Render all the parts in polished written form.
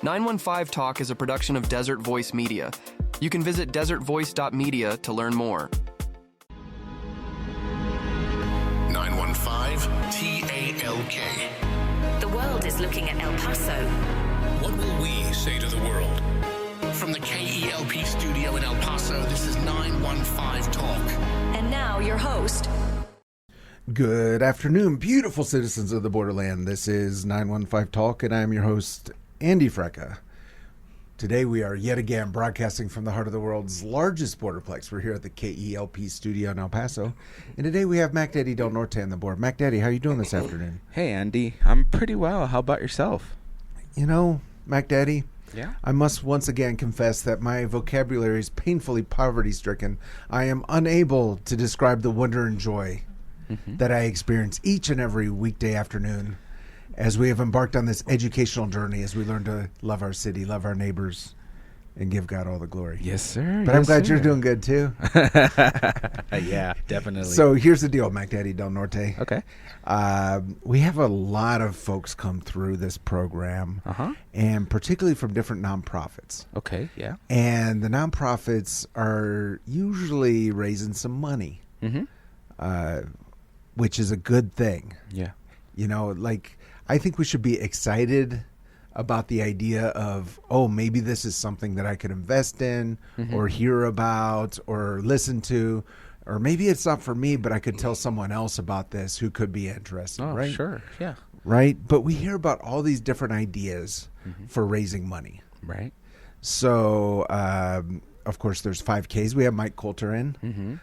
915 Talk is a production of Desert Voice Media. You can visit desertvoice.media to learn more. 915 TALK. The world is looking at El Paso. What will we say to the world? From the KELP studio in El Paso, this is 915 Talk. And now your host. Good afternoon, beautiful citizens of the borderland. This is 915 Talk, and I'm your host, Andy Frecka. Today we are yet again broadcasting from the heart of the world's largest borderplex. We're here at the KELP studio in El Paso, and today we have Mac Daddy Del Norte on the board. Mac Daddy, how are you doing this afternoon? Hey, Andy. I'm pretty well. How about yourself? You know, Mac Daddy, Yeah? I must once again confess that my vocabulary is painfully poverty-stricken. I am unable to describe the wonder and joy that I experience each and every weekday afternoon as we have embarked on this educational journey as we learn to love our city, love our neighbors, and give God all the glory. Yes, sir. But I'm glad you're doing good, too. Yeah, definitely. So here's the deal, Mac Daddy Del Norte. Okay. We have a lot of folks come through this program, and particularly from different nonprofits. Okay, yeah. And the nonprofits are usually raising some money, which is a good thing. Yeah. You know, like, I think we should be excited about the idea of, oh, maybe this is something that I could invest in or hear about or listen to, or maybe it's not for me, but I could tell someone else about this who could be interested, Oh, right? sure. Yeah. Right? But we hear about all these different ideas for raising money. Right. So, of course, there's 5Ks. We have Mike Coulter in.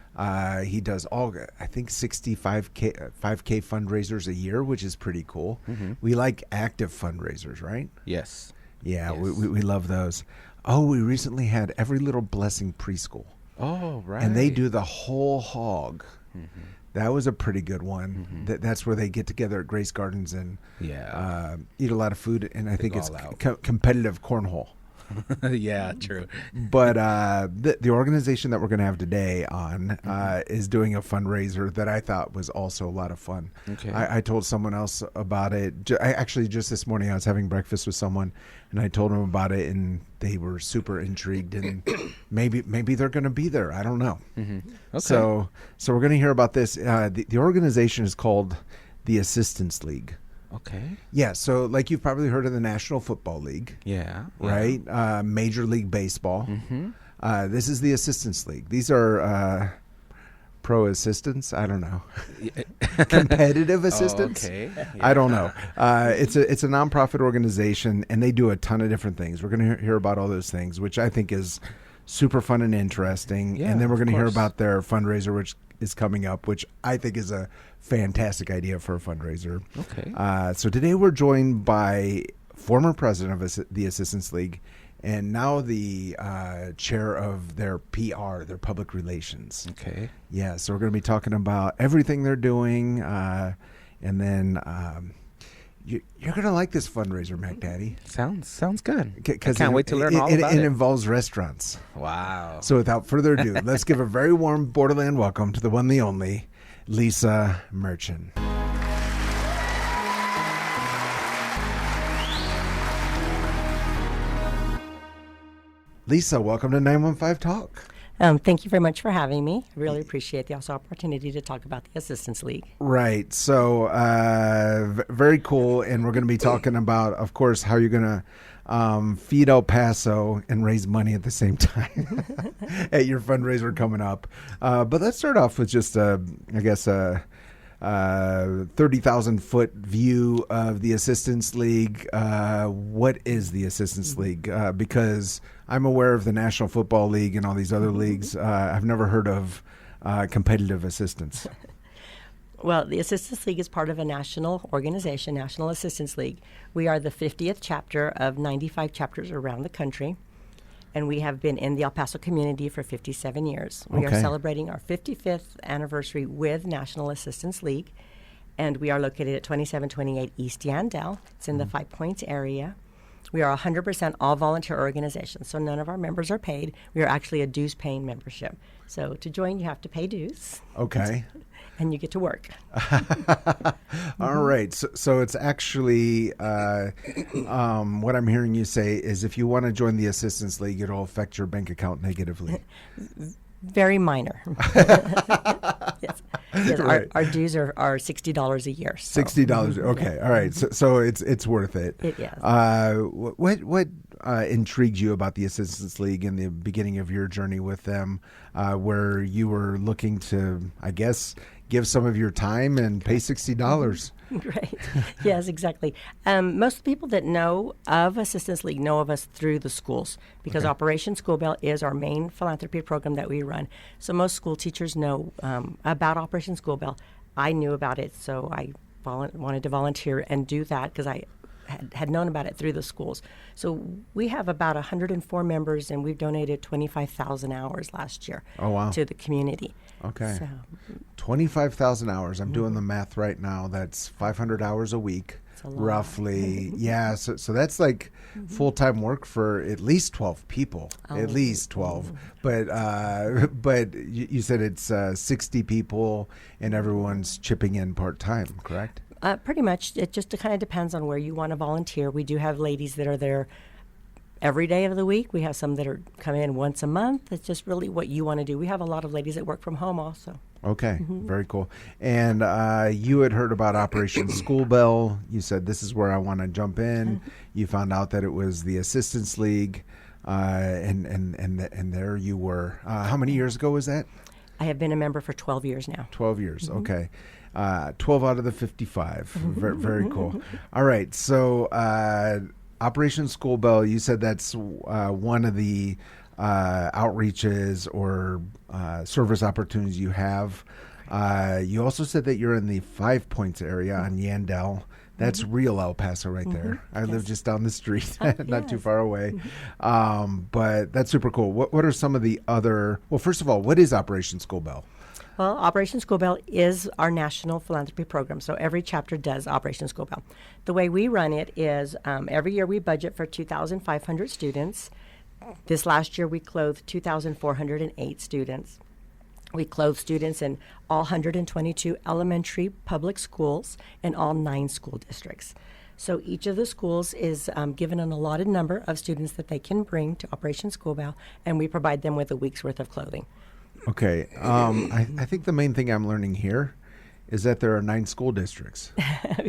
He does all, I think, 65K 5K fundraisers a year, which is pretty cool. We like active fundraisers, right? Yes. Yeah, Yes. we love those. Oh, we recently had Every Little Blessing Preschool. Oh, right. And they do the whole hog. That was a pretty good one. That's where they get together at Grace Gardens and eat a lot of food, and I think it's all out. competitive cornhole. Yeah, true. But the organization that we're going to have today on is doing a fundraiser that I thought was also a lot of fun. Okay. I told someone else about it. Actually, just this morning I was having breakfast with someone, and I told them about it, and they were super intrigued, and maybe they're going to be there. I don't know. Okay. So we're going to hear about this. The organization is called the Assistance League. Okay. Yeah, so like you've probably heard of the National Football League. Yeah. Right? Major League Baseball. This is the Assistance League. These are pro assistants. I don't know. Competitive assistants. Okay. I don't know. It's a nonprofit organization, and they do a ton of different things. We're going to hear about all those things, which I think is super fun and interesting. Yeah, and then we're going to hear course. about their fundraiser, which is coming up, which I think is a fantastic idea for a fundraiser. Okay. So today we're joined by former president of the Assistance League and now the chair of their PR, their public relations. Okay. Yeah, so we're going to be talking about everything they're doing. And then you're going to like this fundraiser, Mac Daddy. Sounds good. I 'Cause can't wait to learn all about it it. involves restaurants. Wow. So without further ado, let's give a very warm Borderland welcome to the one, the only, Lisa Merchant. Lisa, welcome to 915 Talk. Thank you very much for having me. I really appreciate the also opportunity to talk about the Assistance League. Right. So very cool. And we're going to be talking about, of course, how you're going to feed El Paso and raise money at the same time at your fundraiser coming up. But let's start off with just, I guess, a 30,000 foot view of the Assistance League. What is the Assistance League? Because I'm aware of the National Football League and all these other leagues. I've never heard of competitive assistance. Well, the Assistance League is part of a national organization, National Assistance League. We are the 50th chapter of 95 chapters around the country, and we have been in the El Paso community for 57 years. We are Okay. celebrating our 55th anniversary with National Assistance League, and we are located at 2728 East Yandell. It's in the Five Points area. We are 100% all volunteer organization, so none of our members are paid. We are actually a dues-paying membership. So to join, you have to pay dues, Okay. and you get to work. All right. So it's actually what I'm hearing you say is if you want to join the Assistance League, it'll affect your bank account negatively. Very minor. Yes. Yes, Right. our dues are $60 a year. So. $60. Okay. All right. So it's worth it. It is. What intrigued you about the Assistance League in the beginning of your journey with them, where you were looking to, I guess, give some of your time and pay $60? Right. Yes, exactly. Most people that know of Assistance League know of us through the schools because Operation School Bell is our main philanthropy program that we run. So most school teachers know about Operation School Bell. I knew about it, so I wanted to volunteer and do that because I had known about it through the schools. So we have about 104 members, and we've donated 25,000 hours last year to the community. Okay. So, 25,000 hours. I'm doing the math right now. That's 500 hours a week, a lot. roughly. Yeah. So that's like full-time work for at least 12 people. At least 12. But you said it's 60 people, and everyone's chipping in part-time, correct? Pretty much. It just kind of depends on where you want to volunteer. We do have ladies that are there every day of the week. We have some that are come in once a month. It's just really what you want to do. We have a lot of ladies that work from home also. Okay, very cool. And you had heard about Operation School Bell. You said, this is where I want to jump in. You found out that it was the Assistance League, and there you were. How many years ago was that? I have been a member for 12 years now. 12 years, okay. 12 out of the 55. Very cool. All right, so Operation School Bell, you said that's one of the outreaches or service opportunities you have. You also said that you're in the 5 Points area on Yandell. That's real El Paso right there. I live just down the street, not too far away. But that's super cool. What are some of the other... Well, first of all, what is Operation School Bell? Well, Operation School Bell is our national philanthropy program, so every chapter does Operation School Bell. The way we run it is every year we budget for 2,500 students. This last year we clothed 2,408 students. We clothed students in all 122 elementary public schools and all 9 school districts. So each of the schools is given an allotted number of students that they can bring to Operation School Bell, and we provide them with a week's worth of clothing. Okay. I think the main thing I'm learning here is that there are 9 school districts.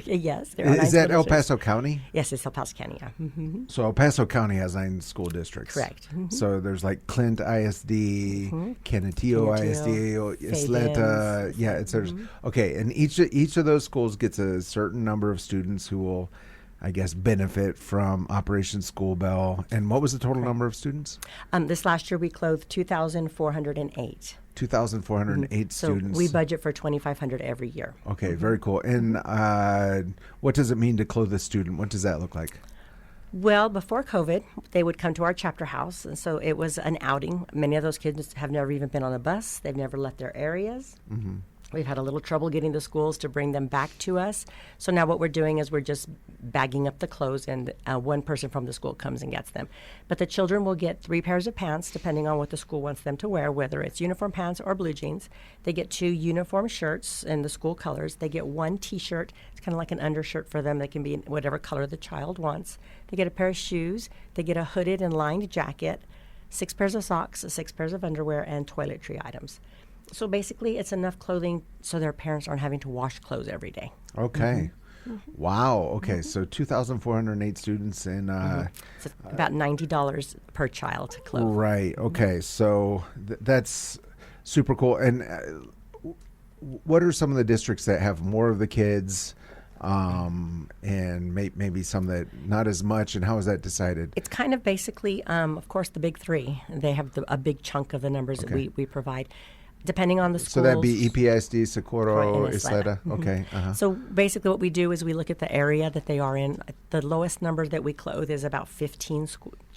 Yes, there are 9 Is that school El districts. Paso County? Yes, it's El Paso County, yeah. So El Paso County has 9 school districts. Correct. So there's like Clint ISD, Canutillo ISD, Isleta. Yeah, it's there's okay, and each of those schools gets a certain number of students who will, I guess, benefit from Operation School Bell. And what was the total number of students? This last year we clothed 2,408. 2,408 So students. we budget for 2,500 every year. Okay, very cool. And what does it mean to clothe a student? What does that look like? Well, before COVID, they would come to our chapter house, and so it was an outing. Many of those kids have never even been on a bus. They've never left their areas. We've had a little trouble getting the schools to bring them back to us. So now what we're doing is we're just bagging up the clothes, and one person from the school comes and gets them. But the children will get 3 pairs of pants, depending on what the school wants them to wear, whether it's uniform pants or blue jeans. They get 2 uniform shirts in the school colors. They get 1 T-shirt. It's kind of like an undershirt for them. They can be in whatever color the child wants. They get a pair of shoes. They get a hooded and lined jacket, 6 pairs of socks, 6 pairs of underwear, and toiletry items. So basically, it's enough clothing so their parents aren't having to wash clothes every day. Okay. Wow. Okay. So 2,408 students and It's about $90 per child to clothe. right. Okay. So that's super cool. And what are some of the districts that have more of the kids, and maybe some that not as much? And how is that decided? It's kind of basically, of course, the big 3. They have a big chunk of the numbers that we provide. Depending on the schools. So that'd be EPISD, Socorro, and Isleta. Isleta. Okay. So basically what we do is we look at the area that they are in. The lowest number that we clothe is about 15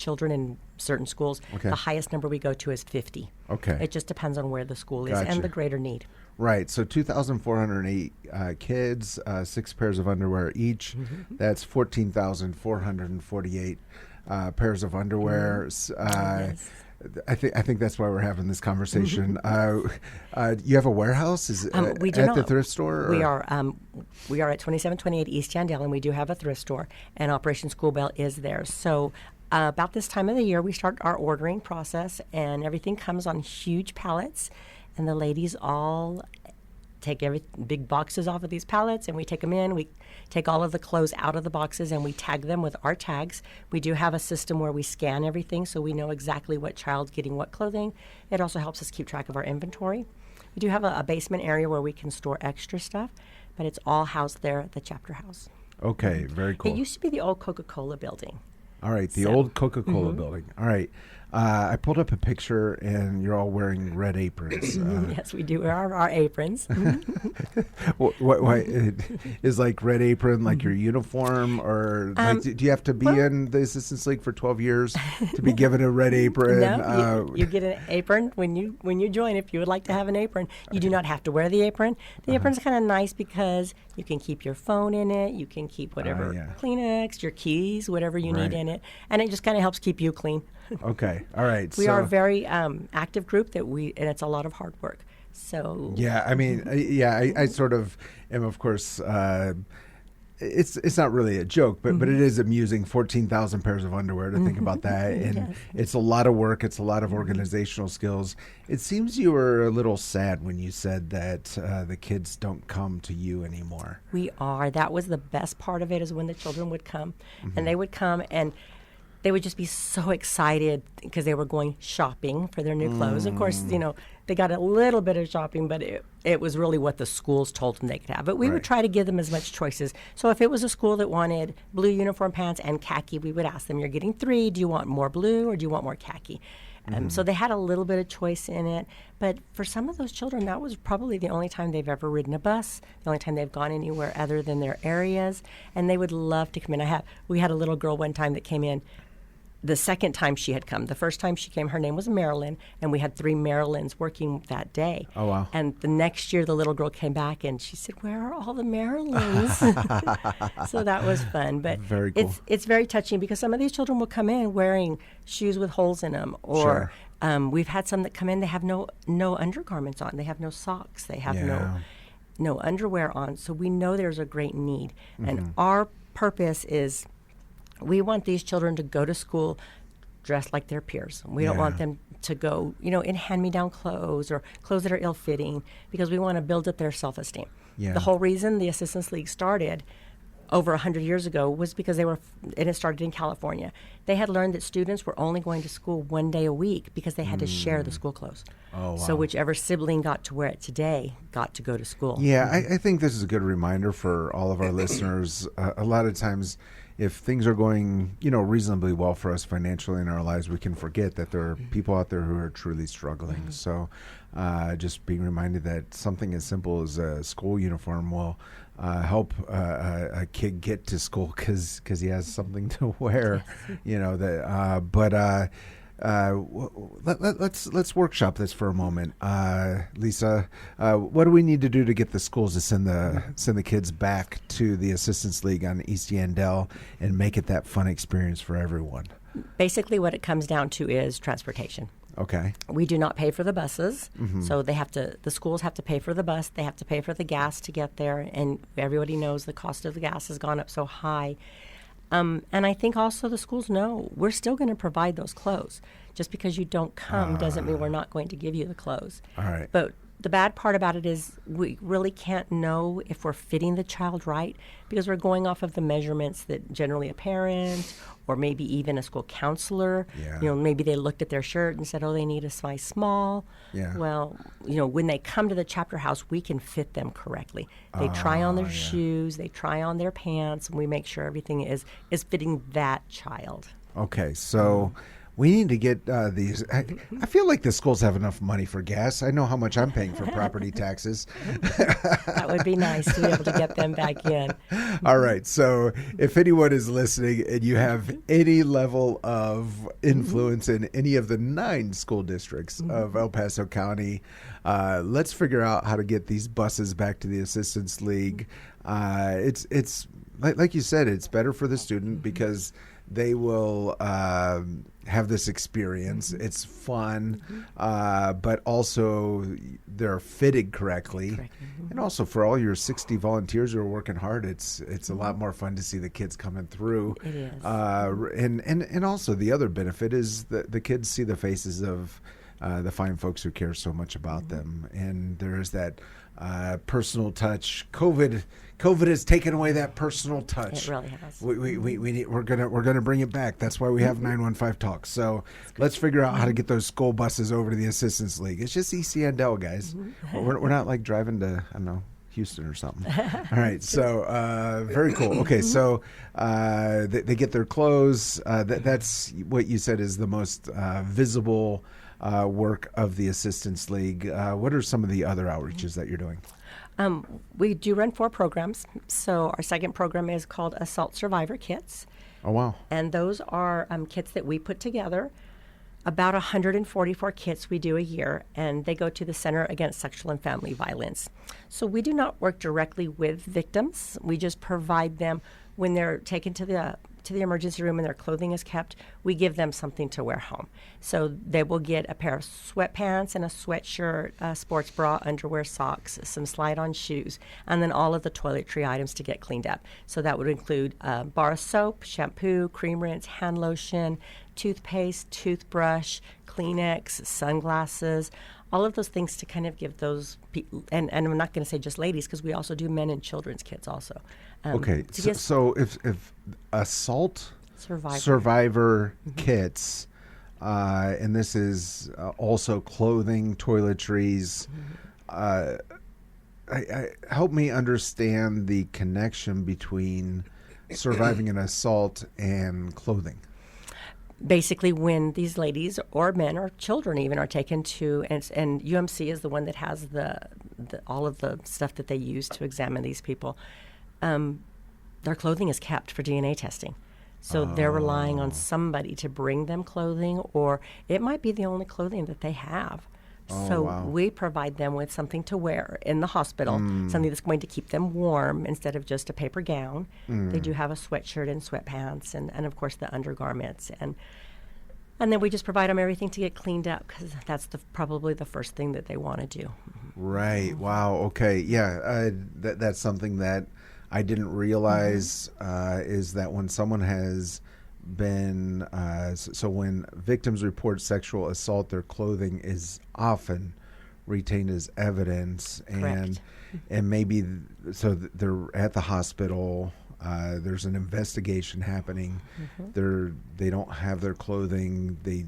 children in certain schools. Okay. The highest number we go to is 50. Okay. It just depends on where the school is Gotcha. and the greater need. Right. So 2,408 kids, 6 pairs of underwear each. That's 14,448 pairs of underwear. Yes. I think that's why we're having this conversation. You have a warehouse? Is it We do at not. the thrift store? We or- are at 2728 East Yandell, and we do have a thrift store, and Operation School Bell is there. So about this time of the year, we start our ordering process, and everything comes on huge pallets, and the ladies all take big boxes off of these pallets, and we take them in. We take all of the clothes out of the boxes, and we tag them with our tags. We do have a system where we scan everything, so we know exactly what child's getting what clothing. It also helps us keep track of our inventory. We do have a basement area where we can store extra stuff, but it's all housed there at the chapter house. Okay, very cool. It used to be the old Coca-Cola building. All right, the So- old Coca-Cola building. All right. I pulled up a picture, and you're all wearing red aprons. Yes, we do wear our aprons. Is like red apron like your uniform, or like, do you have to be in the Assistance League for 12 years to be given a red apron? No, you get an apron when you join. If you would like to have an apron, you do not have to wear the apron. The apron's kind of nice because you can keep your phone in it. You can keep whatever yeah. Kleenex, your keys, whatever you Right. need in it, and it just kind of helps keep you clean. Okay, all right. We so, are a very active group and it's a lot of hard work. So Yeah, I mean, I sort of am, of course. It's not really a joke, but it is amusing. 14,000 pairs of underwear to think about that, and Yes. it's a lot of work. It's a lot of organizational skills. It seems you were a little sad when you said that the kids don't come to you anymore. we are. That was the best part of it, is when the children would come, and they would come and they would just be so excited because they were going shopping for their new clothes. Of course, they got a little bit of shopping, but it was really what the schools told them they could have. But we Right. would try to give them as much choices. So if it was a school that wanted blue uniform pants and khaki, we would ask them, you're getting 3. Do you want more blue or do you want more khaki? So they had a little bit of choice in it. But for some of those children, that was probably the only time they've ever ridden a bus, the only time they've gone anywhere other than their areas. And they would love to come in. We had a little girl one time that came in. The second time she had come, the first time she came, her name was Marilyn, and we had 3 Marilyns working that day. Oh, wow. And the next year, the little girl came back and she said, "Where are all the Marilyns?" So that was fun. But Very cool. it's very touching because some of these children will come in wearing shoes with holes in them, or we've had some that come in, they have no undergarments on, they have no socks, they have no underwear on. So we know there's a great need, and our purpose is, we want these children to go to school dressed like their peers. We don't want them to go, in hand-me-down clothes or clothes that are ill-fitting, because we want to build up their self-esteem. Yeah. The whole reason the Assistance League started over 100 years ago was because and it started in California. They had learned that students were only going to school 1 day a week because they had to share the school clothes. Oh, wow. So whichever sibling got to wear it today got to go to school. Yeah, I think this is a good reminder for all of our listeners. A lot of times, if things are going, reasonably well for us financially in our lives, we can forget that there are people out there who are truly struggling. So just being reminded that something as simple as a school uniform will help a kid get to school because he has something to wear, let's workshop this for a moment. Lisa, what do we need to do to get the schools to send the kids back to the Assistance League on East Yandell and make it that fun experience for everyone? Basically, what it comes down to is transportation. Okay. We do not pay for the buses, so the schools have to pay for the bus. They have to pay for the gas to get there, and everybody knows the cost of the gas has gone up so high. And I think also the schools know we're still going to provide those clothes. Just because you don't come doesn't mean we're not going to give you the clothes. All right. But the bad part about it is we really can't know if we're fitting the child right, because we're going off of the measurements that generally a parent or maybe even a school counselor, Yeah. maybe they looked at their shirt and said, oh, they need a size small. Yeah. Well, when they come to the chapter house, we can fit them correctly. They try on their shoes, they try on their pants, and we make sure everything is fitting that child. Okay, so We need to get these. I feel like the schools have enough money for gas. I know how much I'm paying for property taxes. That would be nice to be able to get them back in. All right. So if anyone is listening and you have any level of influence in any of the 9 school districts of El Paso County, let's figure out how to get these buses back to the Assistance League. It's like you said, it's better for the student because they will have this experience. It's fun, but also they're fitted correctly. And also for all your 60 volunteers who are working hard, it's a lot more fun to see the kids coming through. It is. And also the other benefit is that the kids see the faces of the fine folks who care so much about them. And there's that personal touch. COVID has taken away that personal touch. It really has. We're gonna bring it back. That's why we have 915 Talks. So let's figure out how to get those school buses over to the Assistance League. It's just East Yandell, guys. We're not like driving to, I don't know, Houston or something. All right, so very cool. Okay, so they get their clothes. That's what you said is the most visible work of the Assistance League. What are some of the other outreaches that you're doing? We do run 4 programs. So our second program is called Assault Survivor Kits. Oh, wow. And those are kits that we put together. About 144 kits we do a year, and they go to the Center Against Sexual and Family Violence. So we do not work directly with victims. We just provide them when they're taken to the emergency room and their clothing is kept. We give them something to wear home. So they will get a pair of sweatpants and a sweatshirt, a sports bra, underwear, socks, some slide-on shoes, and then all of the toiletry items to get cleaned up. So that would include a bar of soap, shampoo, cream rinse, hand lotion, toothpaste, toothbrush, Kleenex, sunglasses, all of those things to kind of give those people, and I'm not going to say just ladies because we also do men and children's kits also. Okay, so if assault survivor kits, and this is also clothing, toiletries, help me understand the connection between surviving an assault and clothing. Basically, when these ladies or men or children even are taken to, and UMC is the one that has the all of the stuff that they use to examine these people, their clothing is kept for DNA testing. So they're relying on somebody to bring them clothing, or it might be the only clothing that they have. We provide them with something to wear in the hospital, something that's going to keep them warm instead of just a paper gown. They do have a sweatshirt and sweatpants and of course, the undergarments. And then we just provide them everything to get cleaned up because that's probably the first thing that they want to do. Right. Wow. Okay. Yeah. That's something that I didn't realize is that when someone has been so when victims report sexual assault, their clothing is often retained as evidence. Correct. And maybe they're at the hospital, there's an investigation happening, they don't have their clothing, they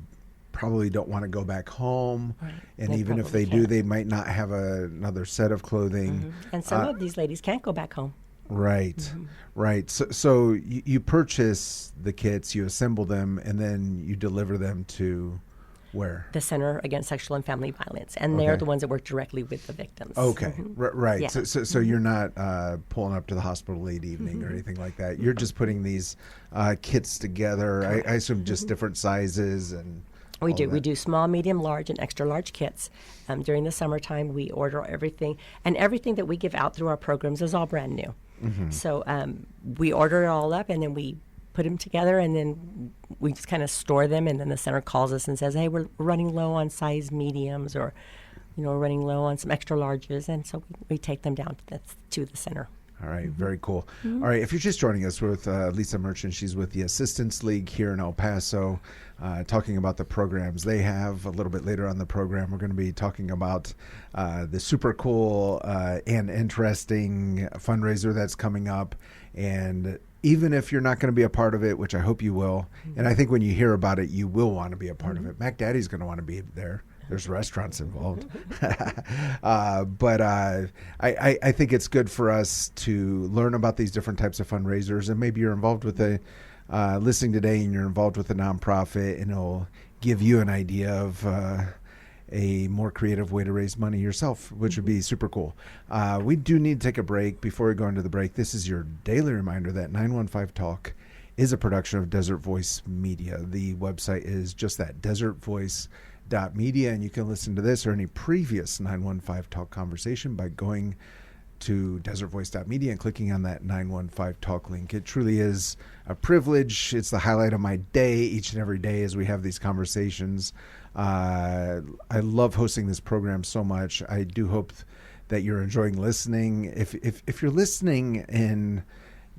probably don't want to go back home, and They even if they probably do, can't. they might not have another set of clothing. And some of these ladies can't go back home. Right, right. So you purchase the kits, you assemble them, and then you deliver them to where? The Center Against Sexual and Family Violence, and they're the ones that work directly with the victims. Okay, right. Yeah. So you're not pulling up to the hospital late evening or anything like that. You're just putting these kits together. I assume just different sizes and. We all do. that. We do small, medium, large, and extra large kits. During the summertime, we order everything, and everything that we give out through our programs is all brand new. So we order it all up, and then we put them together, and then we just kind of store them, and then the center calls us and says, hey, we're running low on size mediums, or we're running low on some extra larges, and so we take them down to the center. All right, very cool. All right, if you're just joining us with Lisa Merchant, she's with the Assistance League here in El Paso, talking about the programs they have. A little bit later on the program, we're going to be talking about the super cool and interesting fundraiser that's coming up. And even if you're not going to be a part of it, which I hope you will, and I think when you hear about it, you will want to be a part of it. Mac Daddy's going to want to be there. There's restaurants involved. But I think it's good for us to learn about these different types of fundraisers, and maybe you're involved with listening today and you're involved with a nonprofit, and it'll give you an idea of a more creative way to raise money yourself, which would be super cool. We do need to take a break. Before we go into the break, this is your daily reminder that 915 Talk is a production of Desert Voice Media. The website is just that, desertvoice.media, and you can listen to this or any previous 915 Talk conversation by going to desertvoice.media and clicking on that 915 Talk link. It truly is a privilege. It's the highlight of my day each and every day as we have these conversations. I love hosting this program so much. I do hope that you're enjoying listening. If you're listening and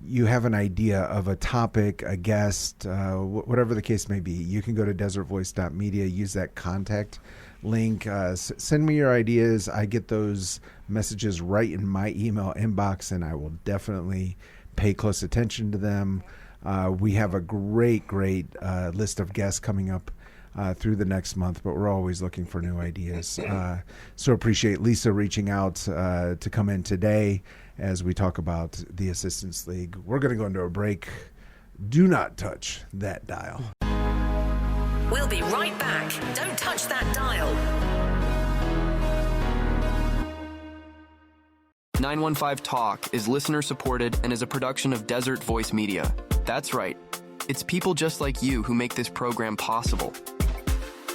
you have an idea of a topic, a guest, whatever the case may be, you can go to desertvoice.media, use that contact link, send me your ideas. I get those messages right in my email inbox, and I will definitely pay close attention to them. We have a great list of guests coming up through the next month, but we're always looking for new ideas. So appreciate Lisa reaching out to come in today as we talk about the Assistance League. We're going to go into a break. Do not touch that dial. We'll be right back. Don't touch that dial. 915 Talk is listener supported and is a production of Desert Voice Media. That's right. It's people just like you who make this program possible.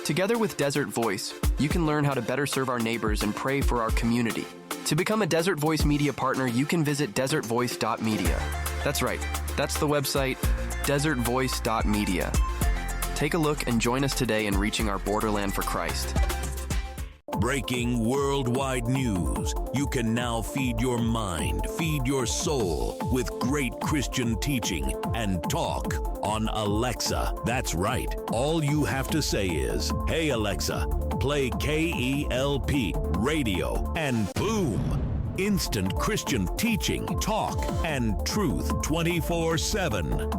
Together with Desert Voice, you can learn how to better serve our neighbors and pray for our community. To become a Desert Voice Media partner, you can visit desertvoice.media. That's right. That's the website, desertvoice.media. Take a look and join us today in reaching our borderland for Christ. Breaking worldwide news. You can now feed your mind, feed your soul with great Christian teaching and talk on Alexa. That's right. All you have to say is, "Hey Alexa, play KELP radio," and boom! Instant Christian teaching, talk, and truth 24/7.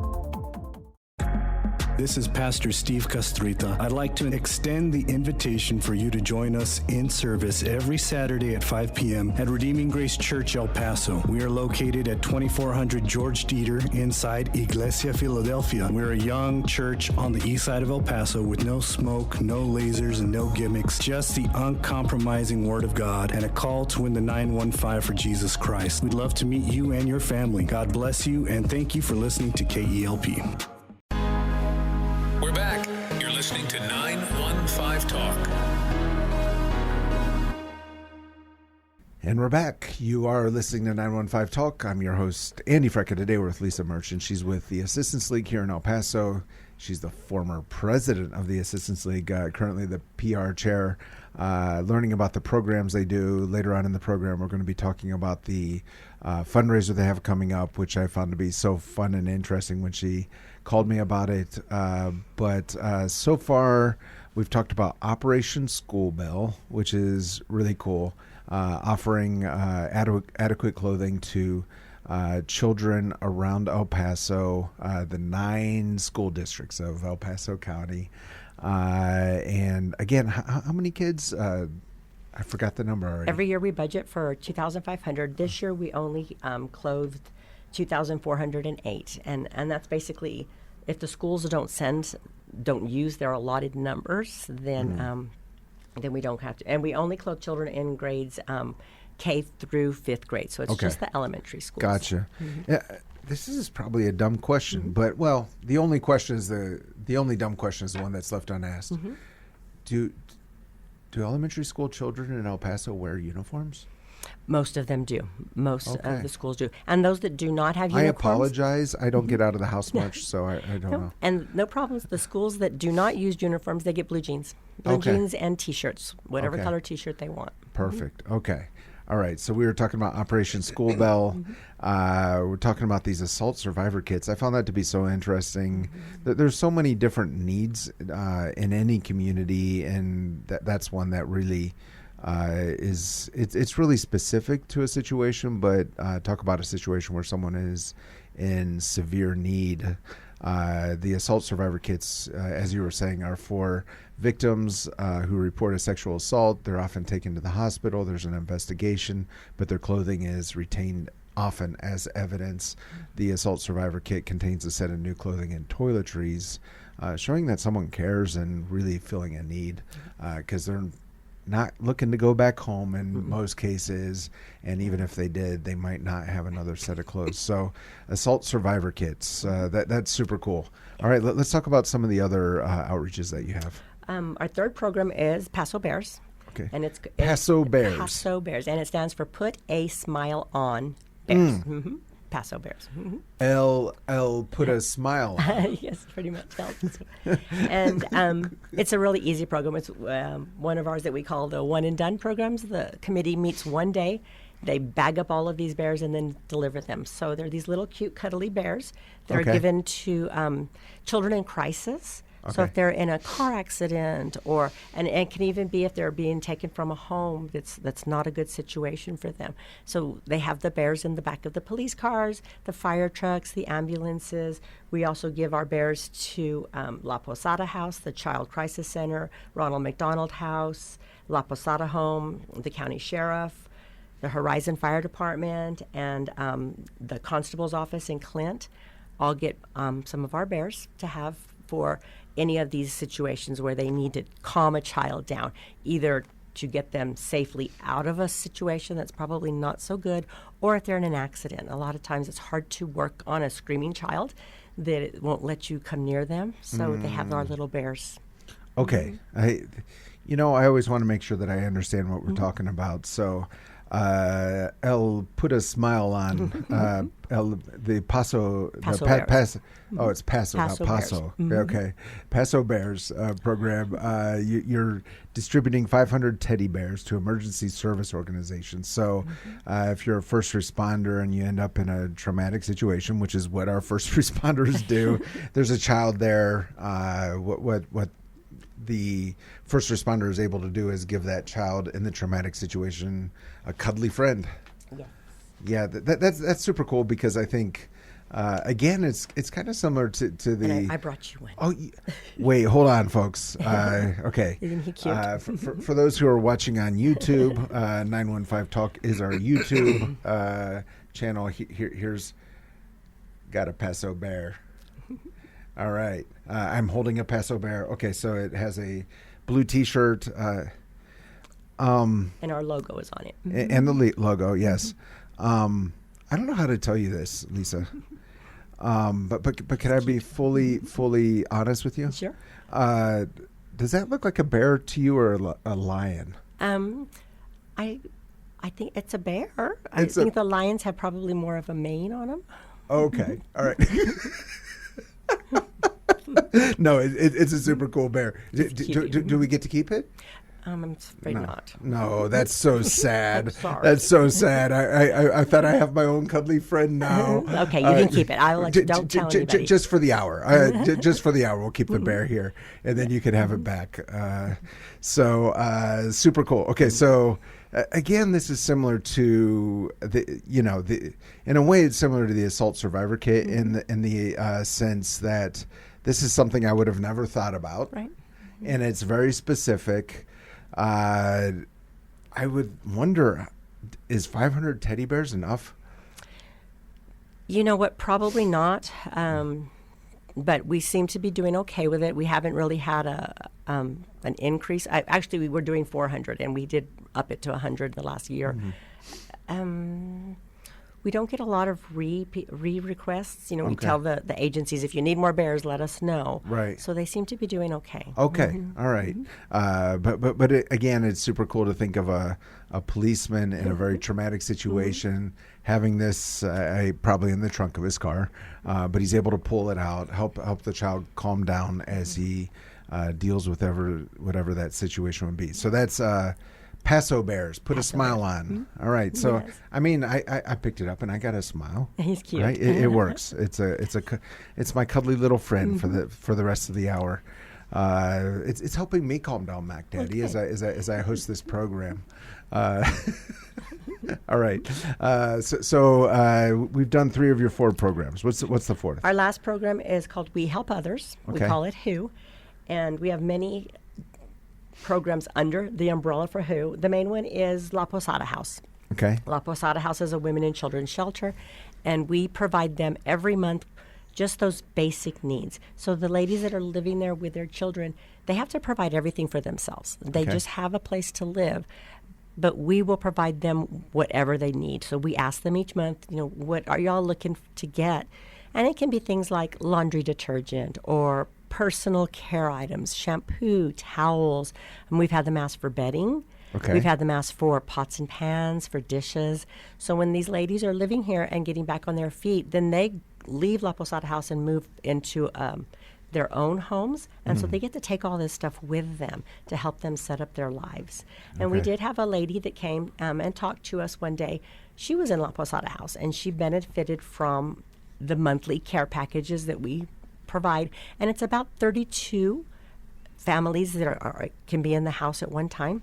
This is Pastor Steve Castrita. I'd like to extend the invitation for you to join us in service every Saturday at 5 p.m. at Redeeming Grace Church, El Paso. We are located at 2400 George Dieter inside Iglesia Philadelphia. We're a young church on the east side of El Paso with no smoke, no lasers, and no gimmicks, just the uncompromising Word of God and a call to win the 915 for Jesus Christ. We'd love to meet you and your family. God bless you, and thank you for listening to KELP. We're back. You're listening to 915 Talk. And we're back. You are listening to 915 Talk. I'm your host, Andy Frecka. Today we're with Lisa Merchant. She's with the Assistance League here in El Paso. She's the former president of the Assistance League, currently the PR chair, learning about the programs they do. Later on in the program, we're going to be talking about the fundraiser they have coming up, which I found to be so fun and interesting when she called me about it. But so far, we've talked about Operation School Bell, which is really cool, offering adequate clothing to children around El Paso, the 9 school districts of El Paso County. And again, how many kids? I forgot the number already. Every year we budget for 2,500. This year we only clothed 2,408, and that's basically if the schools don't use their allotted numbers, then we don't have to. And we only clothe children in grades K through 5th grade, so it's just the elementary schools. Gotcha. Yeah, this is probably a dumb question, but the only dumb question is the one that's left unasked. Do elementary school children in El Paso wear uniforms? Most of them do. Most of the schools do. And those that do not have uniforms... I apologize. I don't get out of the house much, so I don't know. And no problems. The schools that do not use uniforms, they get blue jeans. Blue jeans and T-shirts, whatever color T-shirt they want. Perfect. Okay. All right. So we were talking about Operation School Bell. We're talking about these assault survivor kits. I found that to be so interesting. There's so many different needs in any community, and that's one that really... it's really specific to a situation, but talk about a situation where someone is in severe need. The assault survivor kits, as you were saying, are for victims who report a sexual assault. They're often taken to the hospital. There's an investigation, but their clothing is retained often as evidence. The assault survivor kit contains a set of new clothing and toiletries, showing that someone cares and really feeling a need, because they're not looking to go back home in most cases, and even if they did, they might not have another set of clothes. So assault survivor kits, that's super cool. All right, let's talk about some of the other outreaches that you have. Our third program is Paso Bears. Okay. And it's Paso Bears. Paso Bears, and it stands for Put a Smile on Bears. Paso Bears. L put a smile on. Yes, pretty much. And it's a really easy program. It's one of ours that we call the one and done programs. The committee meets one day. They bag up all of these bears and then deliver them. So they're these little cute cuddly bears that are given to children in crisis. So if they're in a car accident, and it can even be if they're being taken from a home that's not a good situation for them. So they have the bears in the back of the police cars, the fire trucks, the ambulances. We also give our bears to La Posada House, the Child Crisis Center, Ronald McDonald House, La Posada Home, the county sheriff, the Horizon Fire Department, and the constable's office in Clint. All get some of our bears to have for any of these situations where they need to calm a child down, either to get them safely out of a situation that's probably not so good, or if they're in an accident. A lot of times it's hard to work on a screaming child that it won't let you come near them, so they have our little bears. Okay. I always want to make sure that I understand what we're talking about. So El put a smile on the Paso Bears. It's Paso, Paso not Paso. Bears. Okay, Paso Bears program. You're distributing 500 teddy bears to emergency service organizations. So if you're a first responder and you end up in a traumatic situation, which is what our first responders do, there's a child there. What the first responder is able to do is give that child in the traumatic situation a cuddly friend. Yes. Yeah, that's super cool, because I think, again, it's kind of similar to the. And I brought you one. Oh, wait, hold on, folks. Okay. Isn't he cute? For those who are watching on YouTube, 915 Talk is our YouTube channel. Here's got a Paso Bear. All right. I'm holding a Paso Bear. Okay, so it has a blue T-shirt. And our logo is on it. And the logo, yes. I don't know how to tell you this, Lisa. But can I be fully honest with you? Sure. Does that look like a bear to you, or a lion? I think it's a bear. I think the lions have probably more of a mane on them. Okay. All right. No, it's a super cool bear. Do we get to keep it? I'm afraid not. No, that's so sad. I'm sorry. That's so sad. I thought I have my own cuddly friend now. Okay, you can keep it. I'll let you. Don't tell anybody. Just for the hour. Just for the hour, we'll keep the bear here, and then you can have it back. So super cool. Okay, so again, this is similar to in a way, it's similar to the assault survivor kit in the sense that this is something I would have never thought about. Right. And it's very specific. I would wonder, is 500 teddy bears enough? You know what? Probably not. But we seem to be doing okay with it. We haven't really had an increase. Actually, we were doing 400, and we did up it to 100 the last year. We don't get a lot of re-requests. We tell the agencies, if you need more bears, let us know. Right. So they seem to be doing okay. Okay. All right. But again, it's super cool to think of a policeman in a very traumatic situation having this probably in the trunk of his car, but he's able to pull it out, help the child calm down as he deals with whatever that situation would be. So that's Paso Bears. Put a smile on. All right. So Yes. I mean, I picked it up and I got a smile. He's cute. Right? It works. It's my cuddly little friend for the rest of the hour. It's helping me calm down, Mac Daddy, as I host this program. All right. So we've done 3 of your 4 programs. What's the 4th? Our last program is called We Help Others. Okay. We call it WHO. And we have many programs under the umbrella for WHO. The main one is La Posada House. Okay. La Posada House is a women and children's shelter, and we provide them every month just those basic needs. So the ladies that are living there with their children, they have to provide everything for themselves. They Okay. just have a place to live, but we will provide them whatever they need. So we ask them each month, what are y'all looking to get? And it can be things like laundry detergent or personal care items, shampoo, towels. And we've had them ask for bedding. Okay. We've had them ask for pots and pans, for dishes. So when these ladies are living here and getting back on their feet, then they leave La Posada House and move into their own homes. And so they get to take all this stuff with them to help them set up their lives. And we Okay. did have a lady that came and talked to us one day. She was in La Posada House, and she benefited from the monthly care packages that we provide. And it's about 32 families that can be in the house at one time.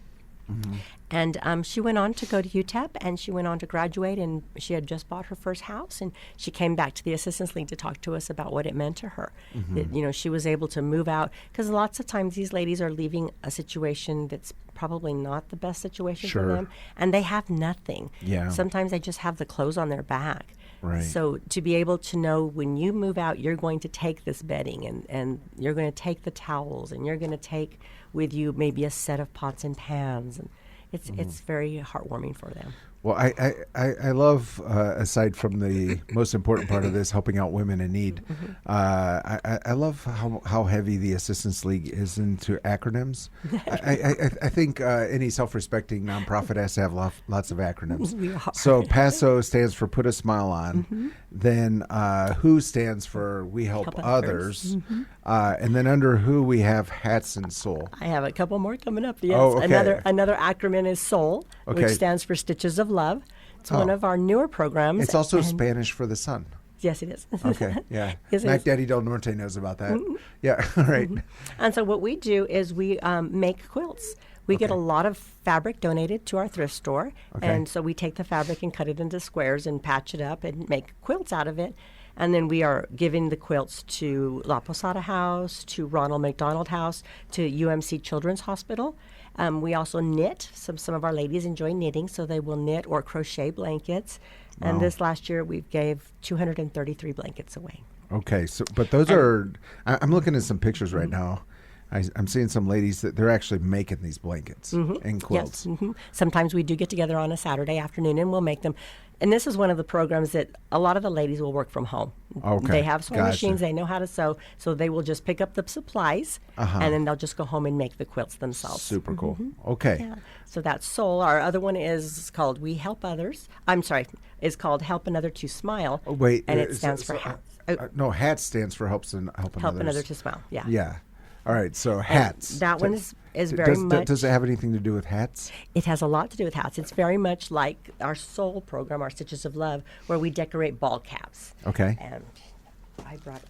And she went on to go to UTEP, and she went on to graduate, and she had just bought her first house, and she came back to the Assistance League to talk to us about what it meant to her. That, she was able to move out, because lots of times these ladies are leaving a situation that's probably not the best situation Sure. for them, and they have nothing. Yeah. Sometimes they just have the clothes on their back. Right. So to be able to know when you move out, you're going to take this bedding, and you're going to take the towels, and you're going to take with you maybe a set of pots and pans, and it's very heartwarming for them. Well, I love, aside from the most important part of this, helping out women in need, I love how heavy the Assistance League is into acronyms. I think any self-respecting nonprofit has to have lots of acronyms. We are. So PASO stands for Put a Smile On. Then WHO stands for We Help Help Others. Others. And then under WHO we have Hats and Soul. I have a couple more coming up. Yes. Oh, okay. Another acronym is SOUL, Okay. which stands for Stitches of Love. It's one of our newer programs. It's also and- Spanish for the sun. Yes, it is. Okay, yeah. Yes, it Mac is. Daddy Del Norte knows about that. Yeah, all right. And so what we do is we make quilts. We get a lot of fabric donated to our thrift store. Okay. And so we take the fabric and cut it into squares and patch it up and make quilts out of it. And then we are giving the quilts to La Posada House, to Ronald McDonald House, to UMC Children's Hospital. We also knit. Some of our ladies enjoy knitting, so they will knit or crochet blankets. And this last year, we gave 233 blankets away. Okay, so but those are. I'm looking at some pictures right now. I'm seeing some ladies that they're actually making these blankets and quilts. Yes. Sometimes we do get together on a Saturday afternoon and we'll make them. And this is one of the programs that a lot of the ladies will work from home. Okay. They have sewing Gotcha. machines, they know how to sew, so they will just pick up the supplies and then they'll just go home and make the quilts themselves. Super cool. Okay. Yeah. So that's SOUL. Our other one is called We Help Others. I'm sorry, is called Help Another to Smile. Oh, wait. And it so- stands so, for HAT. no, HAT stands for Help Help Others. Another to Smile. Yeah. Yeah. All right. So hats. that one is very much. Does it have anything to do with hats? It has a lot to do with hats. It's very much like our SOUL program, our Stitches of Love, where we decorate ball caps. Okay. And I brought it.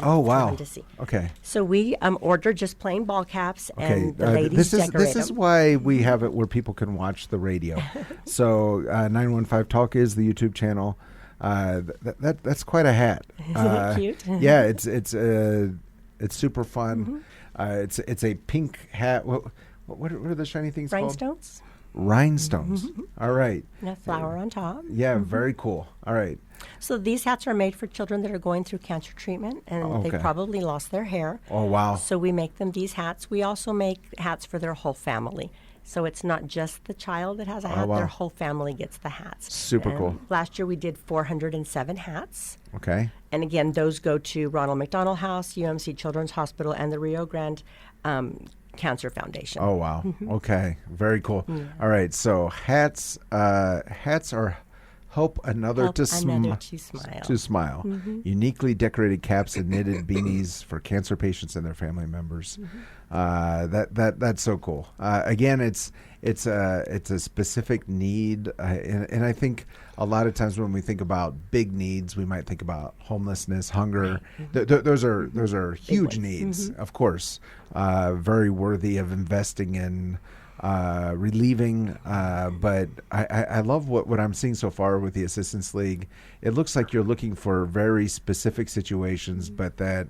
Oh wow. To see. Okay. So we order just plain ball caps, Okay, and the ladies this decorate is them. why we have it where people can watch the radio. So 915 Talk is the YouTube channel. That's quite a hat. Isn't it cute? Yeah, it's super fun. It's a pink hat. What are the shiny things called? Rhinestones, Rhinestones. All right. and a flower on top. Yeah, very cool. All right. So these hats are made for children that are going through cancer treatment, and Okay. they probably lost their hair. Oh wow. So we make them these hats. We also make hats for their whole family. So it's not just the child that has a hat, wow. their whole family gets the hats. Super And cool. Last year we did 407 hats. Okay. And again, those go to Ronald McDonald House, UMC Children's Hospital, and the Rio Grande Cancer Foundation. Oh wow. Okay. Very cool. All right. So hats are help another Help to another to smile. To smile. Uniquely decorated caps and knitted beanies for cancer patients and their family members. That's so cool. Again, it's a specific need, and I think a lot of times when we think about big needs, we might think about homelessness, hunger. Those are huge needs, of course. Very worthy of investing in. Relieving, but I love what I'm seeing so far with the Assistance League. It looks like you're looking for very specific situations, but that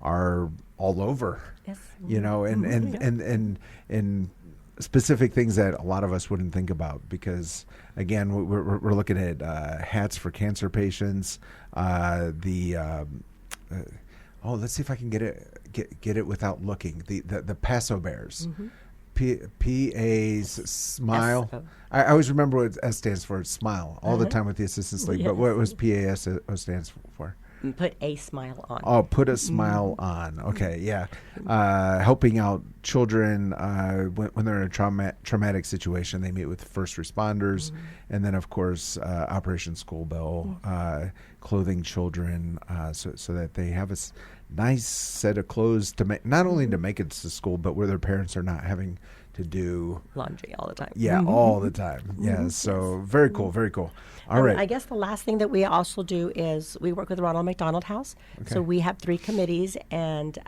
are all over. Yes. You know, and specific things that a lot of us wouldn't think about because, again, we're looking at hats for cancer patients. Let's see if I can get it without looking. The Paso Bears. PA's smile. I always remember what S stands for. It's smile all the time with the Assistance League. But what was PAS stands for? Put a smile on. Oh, put a smile on. Okay, yeah. Helping out children when they're in a traumatic situation. They meet with first responders. And then, of course, Operation School Bell, clothing children so that they have a nice set of clothes to make, not only to make it to school, but where their parents are not having to do laundry all the time. Yeah, all the time. Yeah, so very cool, very cool. All right. I guess the last thing that we also do is we work with Ronald McDonald House. Okay. So we have 3 committees, and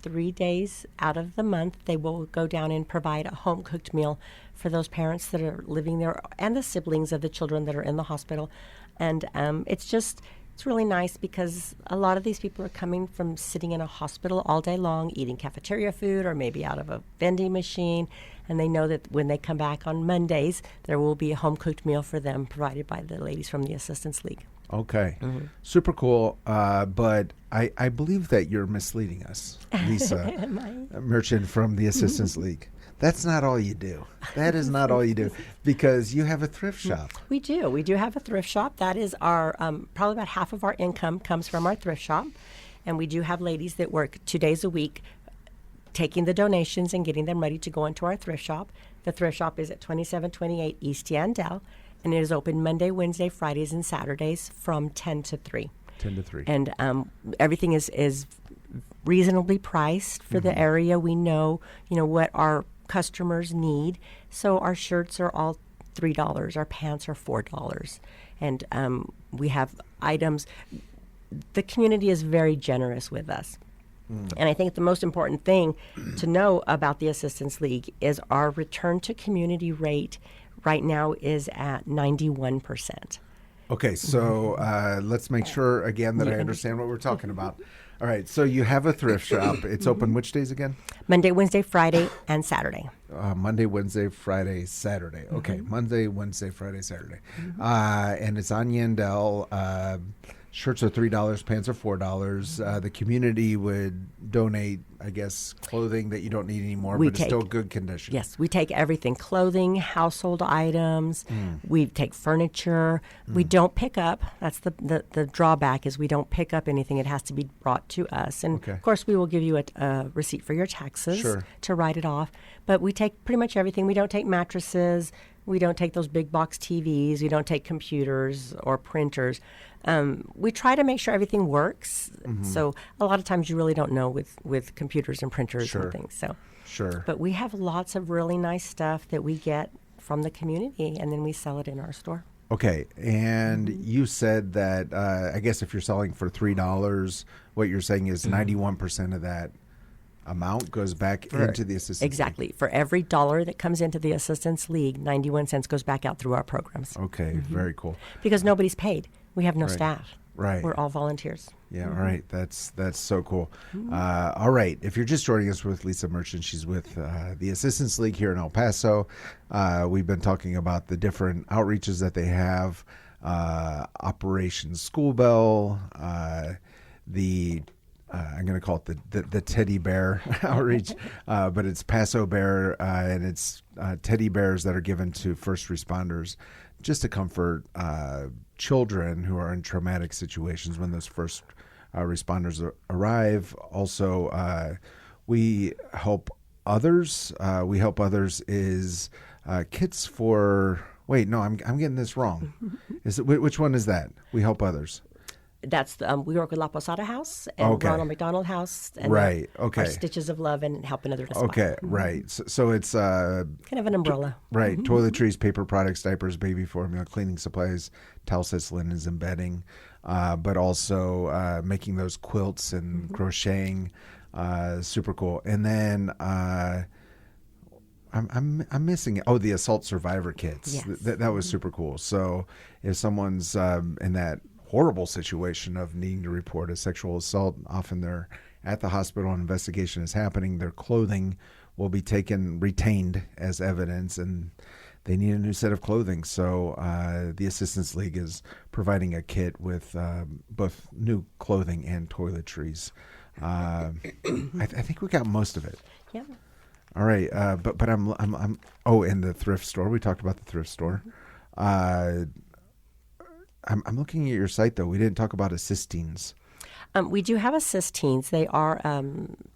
3 days out of the month, they will go down and provide a home-cooked meal for those parents that are living there and the siblings of the children that are in the hospital. And it's really nice because a lot of these people are coming from sitting in a hospital all day long, eating cafeteria food or maybe out of a vending machine. And they know that when they come back on Mondays, there will be a home-cooked meal for them provided by the ladies from the Assistance League. Okay. Super cool. But I believe that you're misleading us, Lisa Merchant from the Assistance League. That's not all you do. That is not all you do, because you have a thrift shop. We do. We do have a thrift shop. That is our, probably about half of our income comes from our thrift shop. And we do have ladies that work 2 days a week taking the donations and getting them ready to go into our thrift shop. The thrift shop is at 2728 East Yandell, and it is open Monday, Wednesday, Fridays, and Saturdays from 10 to 3. 10 to 3. And everything is reasonably priced for the area. We know, what our customers need. So our shirts are all $3. Our pants are $4. And we have items. The community is very generous with us. And I think the most important thing to know about the Assistance League is our return to community rate right now is at 91%. Okay, so let's make sure again that I understand what we're talking about. All right, so you have a thrift shop. It's open which days again? Monday, Wednesday, Friday, and Saturday. Monday, Wednesday, Friday, Saturday. Okay, Monday, Wednesday, Friday, Saturday. And it's on Yandell. Shirts are $3, pants are $4. The community would donate, I guess, clothing that you don't need anymore, but it's still good condition. Yes, we take everything: clothing, household items. We take furniture. We don't pick up. That's the drawback is we don't pick up anything. It has to be brought to us. And of course, we will give you a receipt for your taxes to write it off. But we take pretty much everything. We don't take mattresses. We don't take those big box TVs. We don't take computers or printers. We try to make sure everything works. So a lot of times you really don't know with computers and printers and things. So, but we have lots of really nice stuff that we get from the community, and then we sell it in our store. Okay, and you said that I guess if you're selling for $3, what you're saying is 91% of that amount goes back into the Assistance League. For every dollar that comes into the Assistance League, 91 cents goes back out through our programs. Okay, very cool. Because nobody's paid. We have no staff. Right. We're all volunteers. Yeah, all right. That's so cool. All right. If you're just joining us with Lisa Merchant, she's with the Assistance League here in El Paso. We've been talking about the different outreaches that they have, Operation School Bell, I'm going to call it the teddy bear outreach, but it's Paso Bear, and it's teddy bears that are given to first responders just to comfort children who are in traumatic situations when those first responders arrive. Also, we help others. Is kits for. Wait, no, I'm getting this wrong. Which one is that? We help others. That's we work with La Posada House and Ronald McDonald House. And our Stitches of Love and Helping Others. Okay, right. So it's kind of an umbrella. Right. Toiletries, paper products, diapers, baby formula, cleaning supplies, towel sets, linens, and bedding, but also making those quilts and crocheting. Super cool. And then I'm missing it. Oh, the assault survivor kits. Yes. That was super cool. So if someone's in that horrible situation of needing to report a sexual assault, often they're at the hospital, an investigation is happening, their clothing will be retained as evidence, and they need a new set of clothing. So the Assistance League is providing a kit with both new clothing and toiletries. I think we got most of it. Yeah. All right, but I'm in the thrift store. We talked about the thrift store. I'm looking at your site though. We didn't talk about Assist Teens. We do have Assist Teens. They are